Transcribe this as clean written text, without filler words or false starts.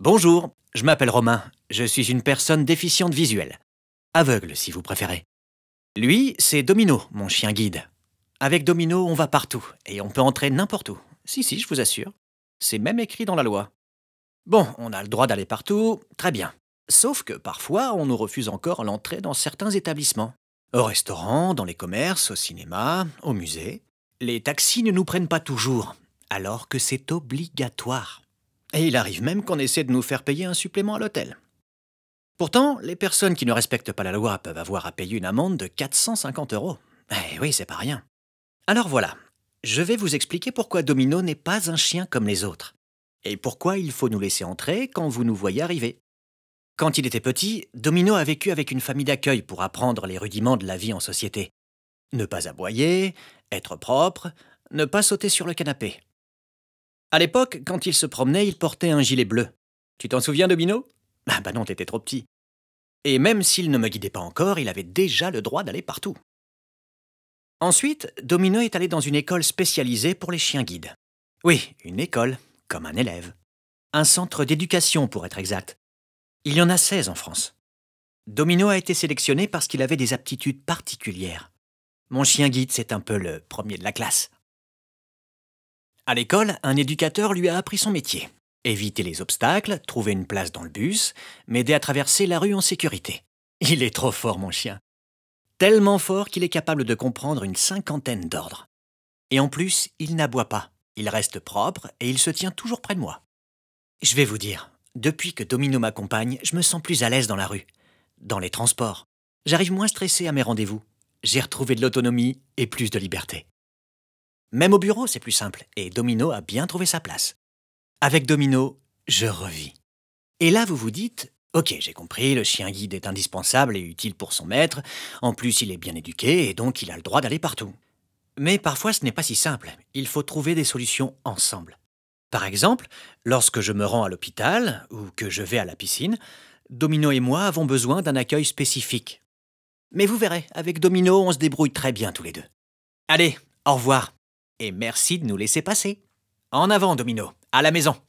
Bonjour, je m'appelle Romain. Je suis une personne déficiente visuelle. Aveugle, si vous préférez. Lui, c'est Domino, mon chien guide. Avec Domino, on va partout, et on peut entrer n'importe où. Si, je vous assure. C'est même écrit dans la loi. Bon, on a le droit d'aller partout, très bien. Sauf que parfois, on nous refuse encore l'entrée dans certains établissements. Au restaurant, dans les commerces, au cinéma, au musée. Les taxis ne nous prennent pas toujours, alors que c'est obligatoire. Et il arrive même qu'on essaie de nous faire payer un supplément à l'hôtel. Pourtant, les personnes qui ne respectent pas la loi peuvent avoir à payer une amende de 450 €. Eh oui, c'est pas rien. Alors voilà, je vais vous expliquer pourquoi Domino n'est pas un chien comme les autres. Et pourquoi il faut nous laisser entrer quand vous nous voyez arriver. Quand il était petit, Domino a vécu avec une famille d'accueil pour apprendre les rudiments de la vie en société. Ne pas aboyer, être propre, ne pas sauter sur le canapé. À l'époque, quand il se promenait, il portait un gilet bleu. Tu t'en souviens, Domino? Ah bah non, t'étais trop petit. Et même s'il ne me guidait pas encore, il avait déjà le droit d'aller partout. Ensuite, Domino est allé dans une école spécialisée pour les chiens guides. Oui, une école, comme un élève. Un centre d'éducation, pour être exact. Il y en a 16 en France. Domino a été sélectionné parce qu'il avait des aptitudes particulières. Mon chien guide, c'est un peu le premier de la classe. À l'école, un éducateur lui a appris son métier. Éviter les obstacles, trouver une place dans le bus, m'aider à traverser la rue en sécurité. Il est trop fort, mon chien. Tellement fort qu'il est capable de comprendre une 50aine d'ordres. Et en plus, il n'aboie pas. Il reste propre et il se tient toujours près de moi. Je vais vous dire, depuis que Domino m'accompagne, je me sens plus à l'aise dans la rue, dans les transports. J'arrive moins stressé à mes rendez-vous. J'ai retrouvé de l'autonomie et plus de liberté. Même au bureau, c'est plus simple, et Domino a bien trouvé sa place. Avec Domino, je revis. Et là, vous vous dites, ok, j'ai compris, le chien guide est indispensable et utile pour son maître, en plus il est bien éduqué et donc il a le droit d'aller partout. Mais parfois ce n'est pas si simple, il faut trouver des solutions ensemble. Par exemple, lorsque je me rends à l'hôpital ou que je vais à la piscine, Domino et moi avons besoin d'un accueil spécifique. Mais vous verrez, avec Domino, on se débrouille très bien tous les deux. Allez, au revoir. Et merci de nous laisser passer. En avant, Domino, à la maison.